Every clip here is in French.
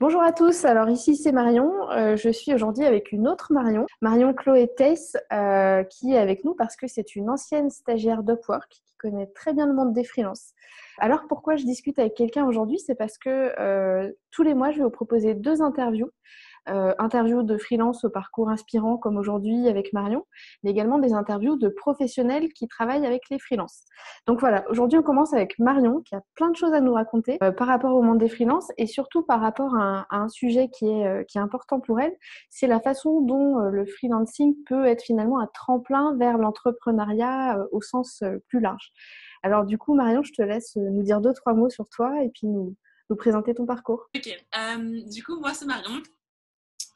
Bonjour à tous, alors ici c'est Marion. Je suis aujourd'hui avec une autre Marion, Marion Chloé Theiss, qui est avec nous parce que c'est une ancienne stagiaire d'Upwork qui connaît très bien le monde des freelances. Alors pourquoi je discute avec quelqu'un aujourd'hui? C'est parce que tous les mois je vais vous proposer deux interviews. Interviews de freelance au parcours inspirant comme aujourd'hui avec Marion, mais également des interviews de professionnels qui travaillent avec les freelances. Donc voilà, aujourd'hui on commence avec Marion qui a plein de choses à nous raconter par rapport au monde des freelances et surtout par rapport à un sujet qui est important pour elle, c'est la façon dont le freelancing peut être finalement un tremplin vers l'entrepreneuriat au sens plus large. Alors du coup Marion, je te laisse nous dire deux, trois mots sur toi et puis nous présenter ton parcours. Ok, du coup, moi c'est Marion.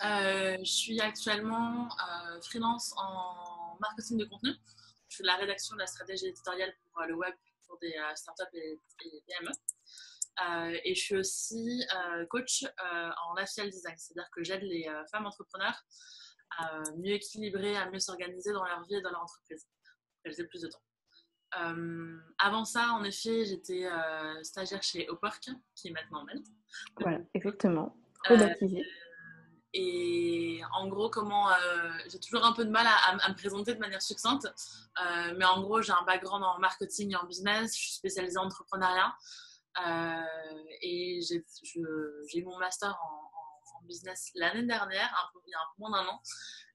Je suis actuellement freelance en marketing de contenu. Je fais de la rédaction de la stratégie éditoriale pour le web pour des startups et PME. Et je suis aussi coach en lifestyle design, c'est-à-dire que j'aide les femmes entrepreneurs à mieux équilibrer, à mieux s'organiser dans leur vie et dans leur entreprise. Elles aient plus de temps. Avant ça, en effet, j'étais stagiaire chez Upwork, qui est maintenant Melt. Voilà, exactement. Euh, Rebaptisé. Et en gros, j'ai toujours un peu de mal à me présenter de manière succincte, mais en gros, j'ai un background en marketing et en business, je suis spécialisée en entrepreneuriat et j'ai eu mon master en business l'année dernière, il y a un peu moins d'un an,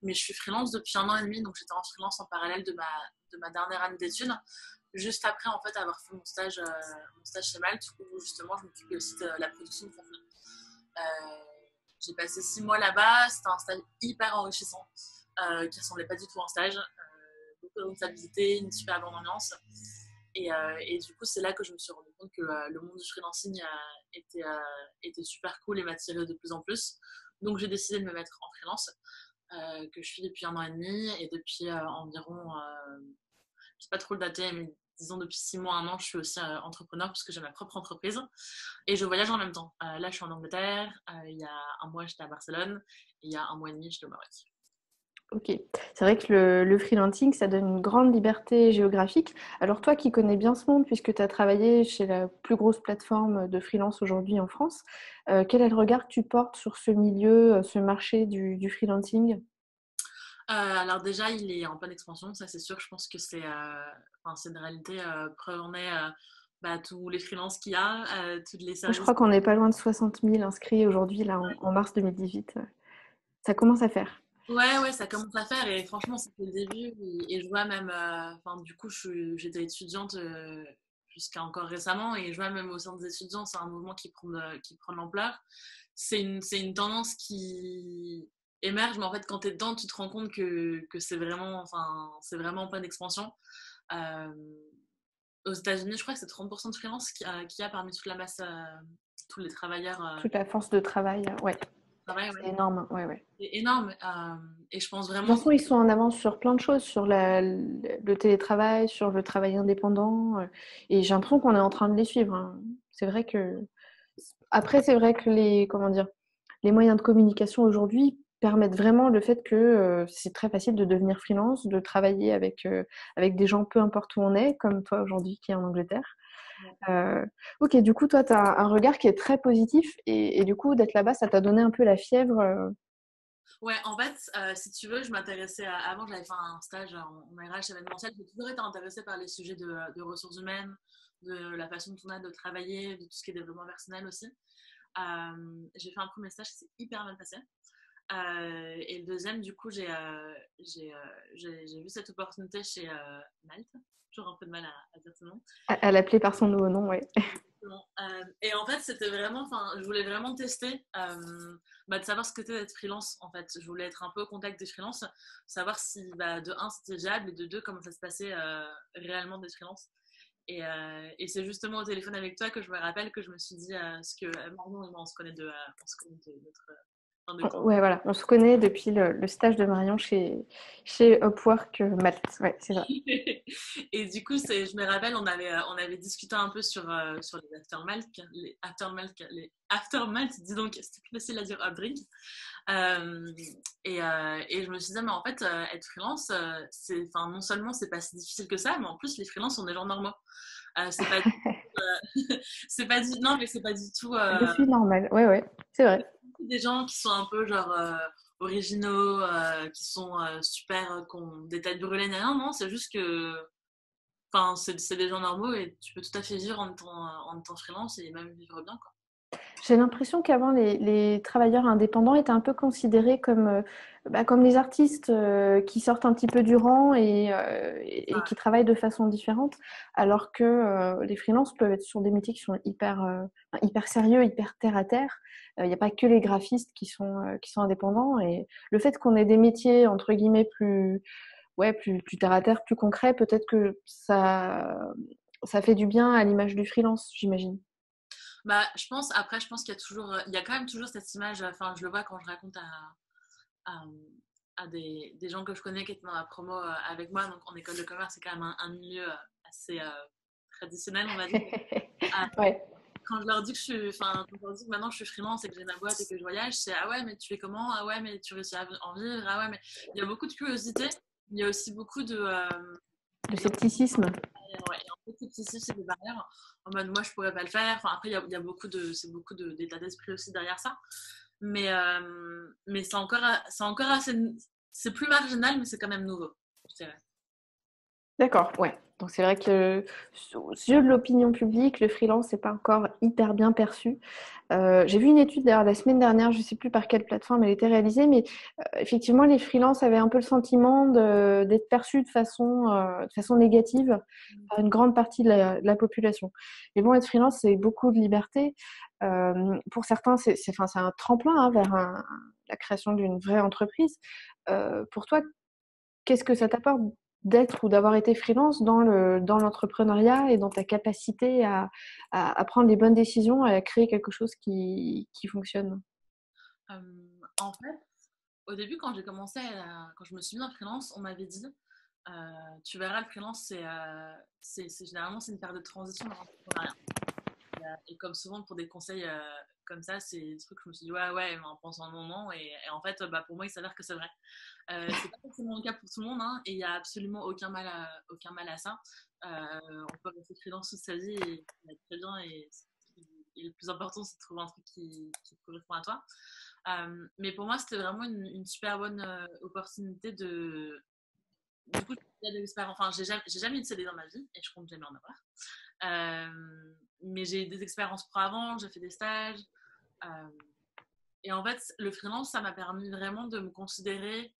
mais je suis freelance depuis 1 an et demi, donc j'étais en freelance en parallèle de ma dernière année d'études, juste après en fait avoir fait mon stage chez Malte, où justement je m'occupais aussi de la production de contenu. J'ai passé 6 mois là-bas, c'était un stage hyper enrichissant, qui ne ressemblait pas du tout à un stage. Beaucoup de responsabilités, une super bonne ambiance. Et du coup, c'est là que je me suis rendu compte que le monde du freelancing était super cool et m'attirait de plus en plus. Donc, j'ai décidé de me mettre en freelance, que je suis depuis 1 an et demi. Et depuis environ, je ne sais pas trop le dater, mais disons depuis 6 mois, 1 an, je suis aussi entrepreneur parce que j'ai ma propre entreprise. Et je voyage en même temps. Là, je suis en Angleterre. Il y a un mois, j'étais à Barcelone. Et il y a 1 mois et demi, j'étais au Maroc. Ok, c'est vrai que le freelancing, ça donne une grande liberté géographique. Alors toi qui connais bien ce monde, puisque tu as travaillé chez la plus grosse plateforme de freelance aujourd'hui en France, quel est le regard que tu portes sur ce milieu, ce marché du freelancing? Alors déjà, il est en pleine expansion, ça c'est sûr. Je pense que c'est une réalité. Preuve en est tous les freelances qu'il y a, tous les Je services. crois qu'on n'est pas loin de 60 000 inscrits aujourd'hui, là, en mars 2018. Ça commence à faire. Ouais, ouais, ça commence à faire et franchement, c'était le début. Et je vois même, du coup, j'étais étudiante jusqu'à encore récemment et je vois même au sein des étudiants, c'est un mouvement qui prend de l'ampleur. C'est une tendance qui émerge, mais en fait, quand tu es dedans, tu te rends compte que c'est vraiment en pleine expansion. Euh, Aux États-Unis, je crois que c'est 30% de freelance qu'il y a parmi toute la masse, tous les travailleurs Toute la force de travail, ouais, qui travaillent, c'est ouais. énorme, ouais, ouais. C'est énorme. Et je pense De toute vraiment. façon, ils sont en avance sur plein de choses, sur le télétravail, sur le travail indépendant. Et j'ai l'impression qu'on est en train de les suivre, hein. C'est vrai que. Après, c'est vrai que comment dire, les moyens de communication aujourd'hui permettent vraiment le fait que c'est très facile de devenir freelance, de travailler avec des gens peu importe où on est, comme toi aujourd'hui qui est en Angleterre. Euh, ok, du coup, toi, tu as un regard qui est très positif et du coup, d'être là-bas, ça t'a donné un peu la fièvre. Ouais, en fait, si tu veux, je m'intéressais avant, j'avais fait un stage en RH événementiel. J'ai toujours été intéressée par les sujets de ressources humaines, de la façon dont on a de travailler, de tout ce qui est développement personnel aussi. J'ai fait un premier stage qui s'est hyper mal passé. Et le deuxième, du coup, j'ai vu cette opportunité chez Malte. Toujours un peu de mal à dire ce nom. À l'appeler par son nouveau nom, ouais. Bon, et en fait, je voulais vraiment tester, de savoir ce que c'était d'être freelance. En fait, je voulais être un peu au contact des freelances, savoir si, de un, c'était viable, et de deux, comment ça se passait réellement d'être freelance. Et c'est justement au téléphone avec toi que je me rappelle que je me suis dit, ce que Marion et moi, on se connaît de notre fin de cours. Ouais, voilà, on se connaît depuis le stage de Marion chez Upwork Malte. Ouais, c'est vrai. Et du coup, je me rappelle, on avait discuté un peu sur les aftermath, dis donc, c'était plus facile à dire updrink. Et je me suis dit, mais en fait, être freelance, non seulement c'est pas si difficile que ça, mais en plus, les freelances sont des gens normaux. C'est pas, c'est pas du, non, mais c'est pas du tout. Je suis normale, ouais, ouais, c'est vrai. des gens qui sont un peu genre originaux, qui sont super, qui ont des têtes brûlées, non, c'est juste que enfin, c'est des gens normaux et tu peux tout à fait vivre en étant freelance et même vivre bien, quoi. J'ai l'impression qu'avant, les travailleurs indépendants étaient un peu considérés comme les artistes qui sortent un petit peu du rang et qui travaillent de façon différente, alors que les freelances peuvent être sur des métiers qui sont hyper sérieux, hyper terre à terre. Il n'y a pas que les graphistes qui sont indépendants. Et le fait qu'on ait des métiers, entre guillemets, plus terre à terre, plus concrets, peut-être que ça fait du bien à l'image du freelance, j'imagine. Bah, je pense qu'il y a toujours, il y a quand même toujours cette image, enfin, je le vois quand je raconte à, à des gens que je connais qui étaient dans la promo avec moi, donc en école de commerce, c'est quand même un milieu assez traditionnel, on va dire. Euh, Ouais. Quand je leur dis que enfin, quand je leur dis que maintenant je suis freelance et que j'ai ma boîte et que je voyage, c'est ah ouais, mais tu fais comment? Ah ouais, mais tu réussis à en vivre? Ah ouais, mais il y a beaucoup de curiosité, il y a aussi beaucoup Le scepticisme. ouais, et en fait, c'est des barrières en mode moi je pourrais pas le faire. Enfin, après, il y a beaucoup c'est beaucoup d'état d'esprit aussi derrière ça. Mais c'est encore assez. C'est plus marginal, mais c'est quand même nouveau, je dirais. D'accord, ouais. Donc c'est vrai que aux yeux de l'opinion publique, le freelance n'est pas encore hyper bien perçu. J'ai vu une étude d'ailleurs la semaine dernière, je ne sais plus par quelle plateforme elle était réalisée, mais effectivement les freelances avaient un peu le sentiment d'être perçus de façon négative par une grande partie de la population. Mais bon, être freelance, c'est beaucoup de liberté. Pour certains, enfin, c'est un tremplin vers la création d'une vraie entreprise. Pour toi, qu'est-ce que ça t'apporte d'être ou d'avoir été freelance dans l'entrepreneuriat et dans ta capacité à prendre les bonnes décisions et à créer quelque chose qui fonctionne? En fait, au début, quand j'ai commencé, quand je me suis mise en freelance, on m'avait dit tu verras, le freelance, généralement c'est une période de transition dans l'entrepreneuriat. Et comme souvent pour des conseils comme ça, c'est des trucs que je me suis dit ouais, mais en pensant un moment. Et en fait, bah, pour moi, il s'avère que c'est vrai. C'est pas forcément le cas pour tout le monde, hein, et il n'y a absolument aucun mal à ça. On peut rester freelance toute sa vie et être très bien. Et le plus important, c'est de trouver un truc qui correspond à toi. Mais pour moi, c'était vraiment une super bonne opportunité de. Du coup, j'ai des expériences. Enfin, j'ai jamais eu de CD dans ma vie et je compte jamais en avoir. Mais j'ai eu des expériences pro avant, j'ai fait des stages. Euh, et en fait, le freelance, ça m'a permis vraiment de me considérer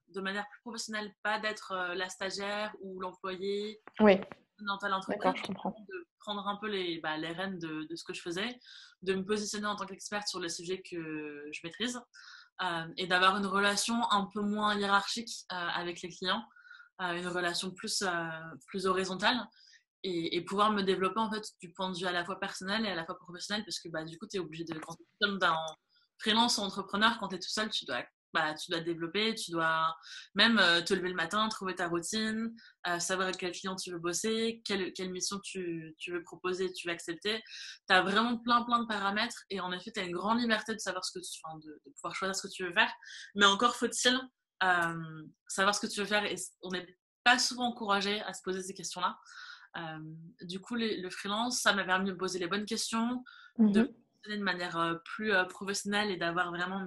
de manière plus professionnelle, pas d'être la stagiaire ou l'employé Oui, dans telle entreprise, d'accord, je comprends. de prendre un peu les rênes de ce que je faisais, de me positionner en tant qu'experte sur le sujet que je maîtrise et d'avoir une relation un peu moins hiérarchique avec les clients, une relation plus horizontale et pouvoir me développer en fait du point de vue à la fois personnel et à la fois professionnel parce que bah, du coup tu es obligé de quand tu es comme dans freelance ou entrepreneur quand tu es tout seul tu dois développer, tu dois même te lever le matin, trouver ta routine, savoir avec quel client tu veux bosser, quelle mission tu veux proposer, tu veux accepter. Tu as vraiment plein de paramètres et en effet tu as une grande liberté de savoir enfin, de pouvoir choisir ce que tu veux faire, mais encore faut-il savoir ce que tu veux faire et on n'est pas souvent encouragé à se poser ces questions-là. Du coup, le freelance, ça m'a permis de me poser les bonnes questions, de me Mhm. positionner de manière plus professionnelle et d'avoir vraiment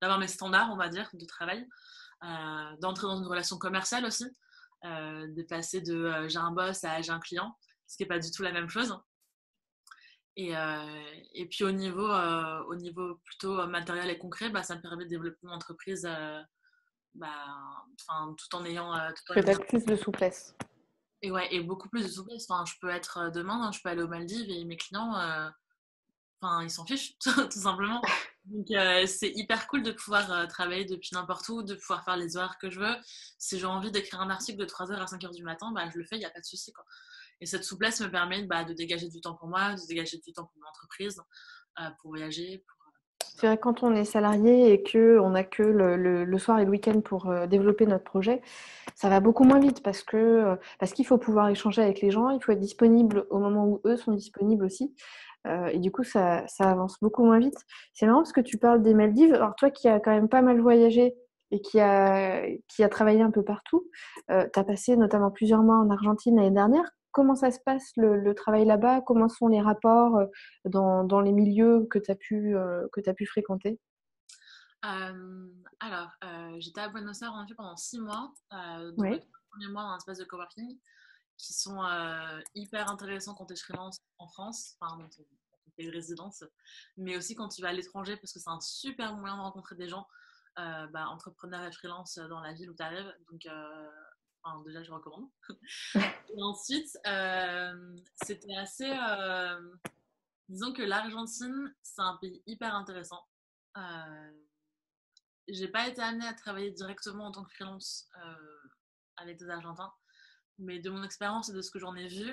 d'avoir mes standards, on va dire, de travail, d'entrer dans une relation commerciale aussi, de passer de j'ai un boss à j'ai un client, ce qui n'est pas du tout la même chose. Et puis au niveau plutôt matériel et concret, bah, ça me permet de développer mon entreprise bah, tout en ayant tout en Que tu as ayant plus de souplesse. et ouais, et beaucoup plus de souplesse. Enfin, je peux être demain, hein, je peux aller aux Maldives et mes clients, ils s'en fichent, tout simplement. Donc, c'est hyper cool de pouvoir travailler depuis n'importe où, de pouvoir faire les horaires que je veux. Si j'ai envie d'écrire un article de 3h à 5h du matin, bah, je le fais, il n'y a pas de souci, quoi. Et cette souplesse me permet bah, de dégager du temps pour moi, de dégager du temps pour mon entreprise, pour voyager. C'est vrai que quand on est salarié et qu'on n'a que le soir et le week-end pour développer notre projet, ça va beaucoup moins vite parce qu'il faut pouvoir échanger avec les gens, il faut être disponible au moment où eux sont disponibles aussi. Et du coup, ça avance beaucoup moins vite. C'est marrant parce que tu parles des Maldives. Alors toi qui as quand même pas mal voyagé et qui a travaillé un peu partout, tu as passé notamment plusieurs mois en Argentine l'année dernière. comment ça se passe le travail là-bas? Comment sont les rapports dans les milieux que tu as pu fréquenter? J'étais à Buenos Aires en effet pendant 6 mois, dont les Oui, 3 premiers mois dans un espace de coworking qui sont hyper intéressants quand tu es freelance en France, enfin dans ton pays de résidence, mais aussi quand tu vas à l'étranger parce que c'est un super moyen de rencontrer des gens, entrepreneurs et freelance dans la ville où tu arrives. Donc, déjà, je recommande. Et ensuite, c'était assez. Disons que l'Argentine, c'est un pays hyper intéressant. Euh, j'ai pas été amenée à travailler directement en tant que freelance avec des Argentins, mais de mon expérience et de ce que j'en ai vu,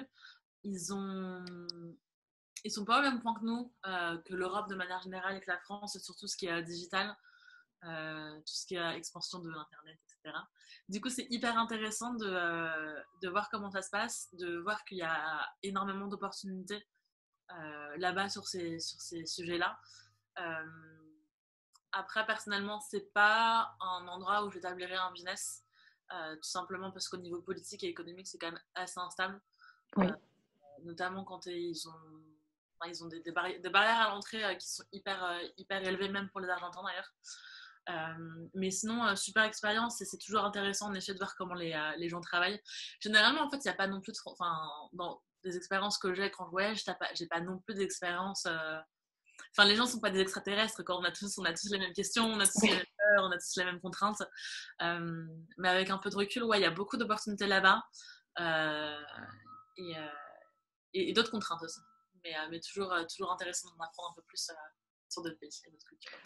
ils ont ils sont pas au même point que nous, que l'Europe de manière générale et que la France, surtout ce qui est digital, tout ce qui est expansion de l'internet, etc. Du coup, c'est hyper intéressant de voir comment ça se passe, de voir qu'il y a énormément d'opportunités là-bas sur ces sujets-là. Euh, Après, personnellement, c'est pas un endroit où j'établirais un business, tout simplement parce qu'au niveau politique et économique, c'est quand même assez instable, euh, oui. notamment quand ils ont des barrières à l'entrée qui sont hyper élevées, même pour les Argentins d'ailleurs. Mais sinon, super expérience et c'est toujours intéressant en effet de voir comment les gens travaillent. Généralement, en fait, il n'y a pas non plus, dans des expériences que j'ai quand je voyage, j'ai pas non plus d'expérience. Enfin, les gens ne sont pas des extraterrestres. Quand on a tous les mêmes questions, on a tous les mêmes peurs, on a tous les mêmes contraintes. Mais avec un peu de recul, ouais, il y a beaucoup d'opportunités là-bas euh, et, euh, et d'autres contraintes aussi. Mais toujours intéressant d'en apprendre un peu plus sur d'autres pays et d'autres cultures.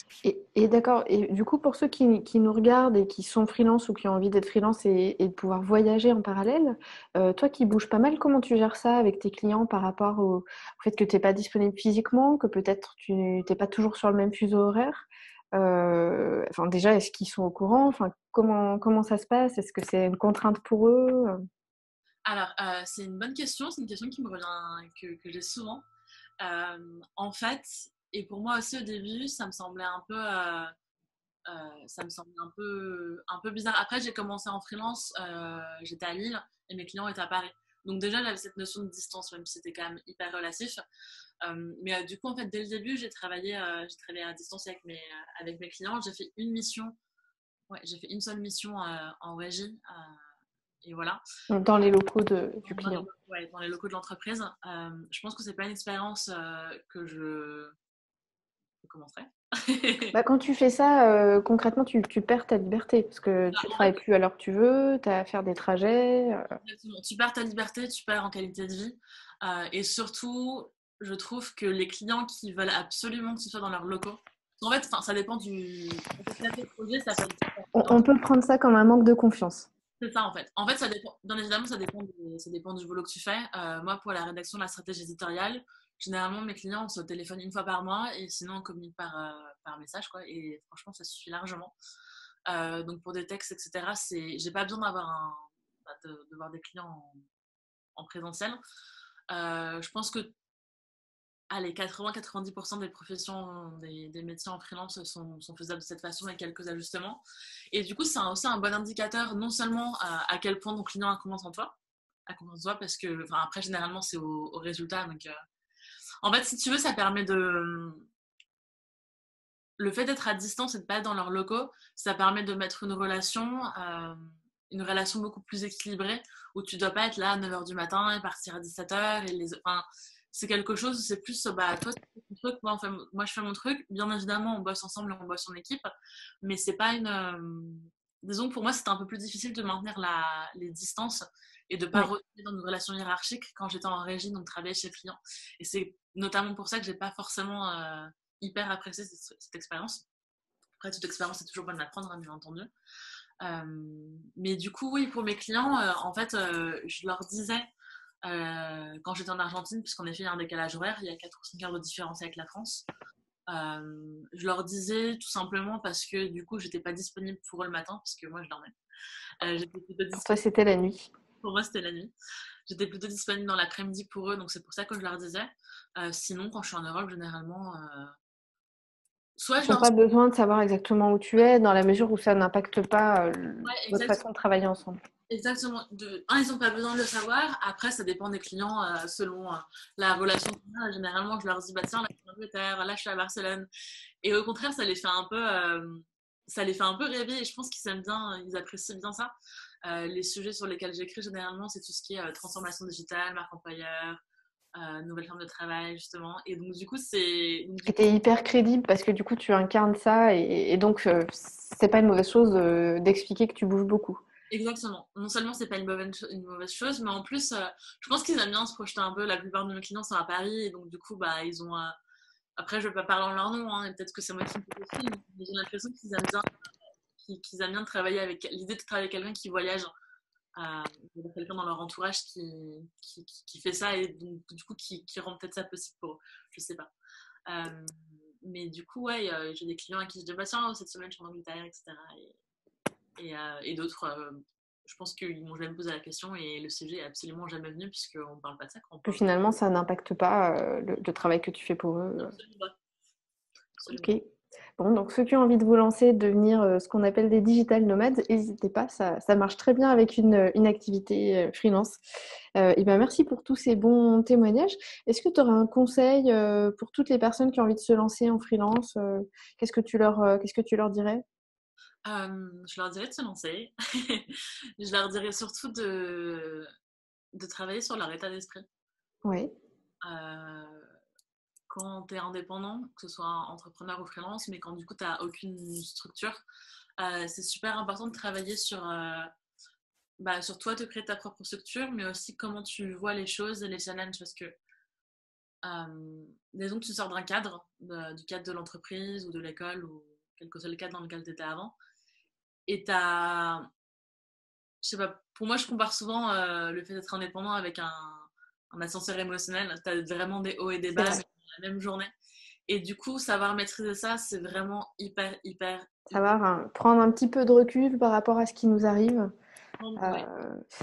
Et d'accord. Et du coup, pour ceux qui nous regardent et qui sont freelance ou qui ont envie d'être freelance et de pouvoir voyager en parallèle, toi qui bouges pas mal, comment tu gères ça avec tes clients par rapport au fait que tu n'es pas disponible physiquement, que peut-être tu n'es pas toujours sur le même fuseau horaire? Enfin, déjà, est-ce qu'ils sont au courant? Enfin, comment ça se passe? Est-ce que c'est une contrainte pour eux? C'est une bonne question. C'est une question qui me revient, que j'ai souvent. En fait, et pour moi aussi au début, ça me semblait un peu bizarre. Après, j'ai commencé en freelance, j'étais à Lille et mes clients étaient à Paris. Donc déjà, j'avais cette notion de distance, même si c'était quand même hyper relatif. Du coup, en fait, dès le début, j'ai travaillé à distance avec mes clients. J'ai fait une mission, ouais, j'ai fait une seule mission en régie. Et voilà, Dans les locaux du dans client. dans les locaux de l'entreprise. Je pense que c'est pas une expérience que je commencerai. Bah, quand tu fais ça, concrètement, tu perds ta liberté parce que tu En fait, travailles plus à l'heure que tu veux, tu as à faire des trajets. exactement. Tu perds ta liberté, tu perds en qualité de vie. Et surtout, je trouve que les clients qui veulent absolument que tu sois dans leurs locaux, en fait, ça dépend du. Ça fait projet, ça peut être On peut prendre ça comme un manque de confiance. c'est ça en fait. En fait, ça dépend. Bien évidemment, ça dépend du boulot que tu fais. Moi, pour la rédaction de la stratégie éditoriale, généralement, mes clients, on se téléphone une fois par mois et sinon, on communique par message, quoi. Et franchement, ça suffit largement. Donc, pour des textes, etc., j'ai pas besoin de voir des clients en présentiel. Je pense que allez, 80-90% des professions, des métiers en freelance sont faisables de cette façon avec quelques ajustements. Et du coup, c'est aussi un bon indicateur, non seulement à quel point ton client a confiance en toi, parce que, enfin, après, généralement, c'est au résultat. Donc, en fait, si tu veux, ça permet de. Le fait d'être à distance et de ne pas être dans leurs locaux, ça permet de mettre une relation beaucoup plus équilibrée, où tu ne dois pas être là à 9h du matin et partir à 17h. Enfin, c'est quelque chose, c'est plus, bah, toi, tu fais ton truc, moi, je fais mon truc. Bien évidemment, on bosse ensemble et on bosse en équipe, mais c'est pas une. Disons que pour moi, c'était un peu plus difficile de maintenir les distances et de ne pas Oui. retourner dans une relation hiérarchique quand j'étais en régie, donc travailler chez le client. Et c'est notamment pour ça que j'ai pas forcément hyper apprécié cette expérience. Après, toute expérience est toujours bonne à prendre, hein, bien entendu. Mais du coup, oui, pour mes clients, en fait, je leur disais, quand j'étais en Argentine, puisqu'en effet, il y a un décalage horaire, il y a 4 ou 5 heures de différence avec la France, je leur disais tout simplement parce que du coup, j'étais pas disponible pour eux le matin, parce que moi, je dormais. J'étais plutôt Pour toi, disponible, c'était la nuit. pour moi, c'était la nuit. J'étais plutôt disponible dans l'après-midi pour eux, donc c'est pour ça que je leur disais. Sinon, quand je suis en Europe, généralement, soit je Ils n'ont leur pas besoin de savoir exactement où tu es, dans la mesure où ça n'impacte pas ouais, votre façon de travailler ensemble. exactement. Ils n'ont pas besoin de le savoir. Après, ça dépend des clients selon la relation qu'on a. Généralement, je leur dis, bah tiens, là, je suis en Angleterre, là, je suis à Barcelone. Et au contraire, ça les fait un peu rêver. Et je pense qu'ils aiment bien, ils apprécient bien ça. Les sujets sur lesquels j'écris, généralement, c'est tout ce qui est transformation digitale, marque employeur, nouvelle forme de travail, justement. Et donc, du coup, Et tu es hyper crédible parce que du coup, tu incarnes ça et donc, c'est pas une mauvaise chose d'expliquer que tu bouges beaucoup. exactement. Non seulement c'est pas une mauvaise chose, mais en plus, je pense qu'ils aiment bien se projeter un peu. La plupart de mes clients sont à Paris, et donc du coup, bah, ils ont. Après, je vais pas parler en leur nom, hein, et peut-être que c'est moi qui me fais des films, mais j'ai l'impression qu'ils aiment bien, qu'ils aiment bien travailler avec l'idée de travailler avec quelqu'un qui voyage, quelqu'un dans leur entourage qui fait ça et donc du coup qui rend peut-être ça possible pour eux. Je sais pas. Euh, mais du coup, ouais, j'ai des clients à qui je dis bah tiens, cette semaine je suis en Angleterre, etc. Et d'autres, je pense qu'ils m'ont jamais posé la question et le sujet est absolument jamais venu puisqu'on ne parle pas de ça quand on Que parle. finalement, ça n'impacte pas le travail que tu fais pour eux. Absolument pas. Absolument. Ok. Bon, donc ceux qui ont envie de vous lancer, devenir ce qu'on appelle des digital nomades, n'hésitez pas, ça marche très bien avec une activité freelance. Et ben merci pour tous ces bons témoignages. Est-ce que tu aurais un conseil pour toutes les personnes qui ont envie de se lancer en freelance qu'est-ce que tu leur dirais? Je leur dirais de se lancer. Je leur dirais surtout de travailler sur leur état d'esprit. Oui. Euh, Quand tu es indépendant, que ce soit entrepreneur ou freelance, mais quand du coup tu n'as aucune structure, c'est super important de travailler sur toi, te créer ta propre structure, mais aussi comment tu vois les choses et les challenges. Parce que, disons que tu sors d'un cadre, du cadre de l'entreprise ou de l'école ou quel que soit le cadre dans lequel tu étais avant, et tu as, je sais pas, pour moi, je compare souvent le fait d'être indépendant avec un ascenseur émotionnel. Tu as vraiment des hauts et des C'est bas, vrai. mais dans la même journée. Et du coup, savoir maîtriser ça, c'est vraiment hyper, hyper, hyper. Savoir prendre un petit peu de recul par rapport à ce qui nous arrive. Ouais,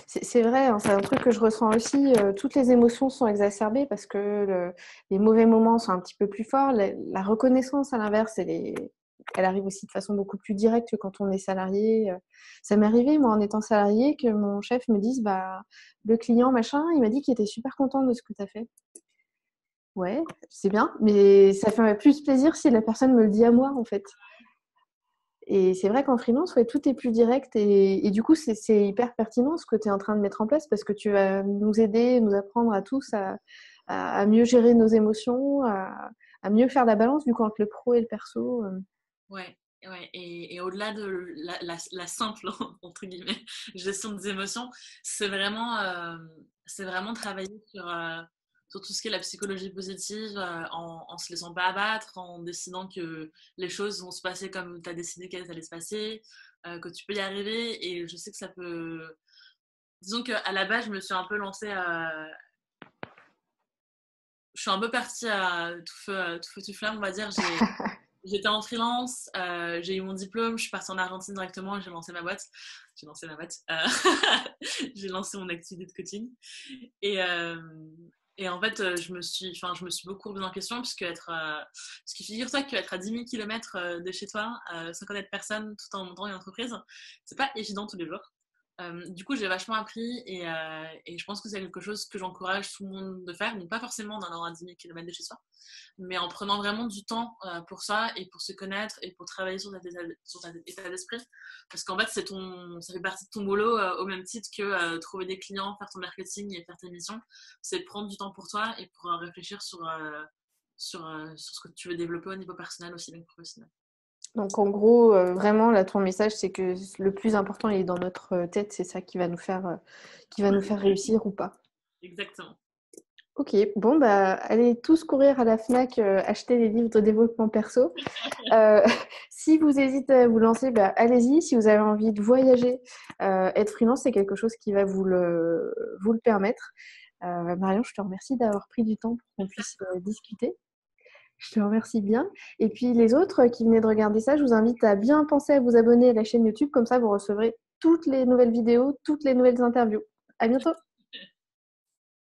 C'est vrai, hein, c'est un truc que je ressens aussi. Toutes les émotions sont exacerbées parce que les mauvais moments sont un petit peu plus forts. La reconnaissance, à l'inverse, elle arrive aussi de façon beaucoup plus directe que quand on est salarié. Ça m'est arrivé, moi, en étant salarié, que mon chef me dise, bah, le client, machin, il m'a dit qu'il était super content de ce que tu as fait. Ouais, c'est bien, mais ça fait plus plaisir si la personne me le dit à moi, en fait. Et c'est vrai qu'en freelance, ouais, tout est plus direct et du coup, c'est hyper pertinent ce que tu es en train de mettre en place parce que tu vas nous aider, nous apprendre à tous à mieux gérer nos émotions, à mieux faire la balance du coup entre le pro et le perso. ouais, ouais. Et au-delà de la simple, entre guillemets, gestion des émotions, c'est vraiment travailler sur tout ce qui est la psychologie positive, en se laissant pas abattre, en décidant que les choses vont se passer comme tu as décidé qu'elles allaient se passer, que tu peux y arriver. Et je sais que ça peut. Disons qu'à la base, je me suis un peu lancée à. Je suis un peu partie à tout feu, tout flamme, on va dire. J'étais en freelance, j'ai eu mon diplôme, je suis partie en Argentine directement et j'ai lancé ma boîte. J'ai lancé ma boîte. J'ai lancé mon activité de coaching. Et, euh, et en fait, je me suis beaucoup remise en question parce que figure-toi qu'être à 10 000 km de chez toi, sans connaître personne, tout en montant une entreprise, c'est pas évident tous les jours. Du coup, j'ai vachement appris et je pense que c'est quelque chose que j'encourage tout le monde de faire. Donc, pas forcément d'en avoir à 10 000 km de chez soi, mais en prenant vraiment du temps pour ça et pour se connaître et pour travailler sur cet état d'esprit. Parce qu'en fait, ça fait partie de ton boulot au même titre que trouver des clients, faire ton marketing et faire tes missions. C'est prendre du temps pour toi et pour réfléchir sur ce que tu veux développer au niveau personnel aussi bien que professionnel. Donc en gros, vraiment, là, ton message, c'est que le plus important, il est dans notre tête, c'est ça qui va nous faire réussir ou pas. Exactement. Ok, bon, bah, allez tous courir à la Fnac, acheter les livres de développement perso. Euh, si vous hésitez à vous lancer, bah, allez-y. Si vous avez envie de voyager, être freelance, c'est quelque chose qui va vous le permettre. Marion, je te remercie d'avoir pris du temps pour qu'on puisse discuter. Je te remercie bien. Et puis les autres qui venaient de regarder ça, je vous invite à bien penser à vous abonner à la chaîne YouTube. Comme ça, vous recevrez toutes les nouvelles vidéos, toutes les nouvelles interviews. À bientôt.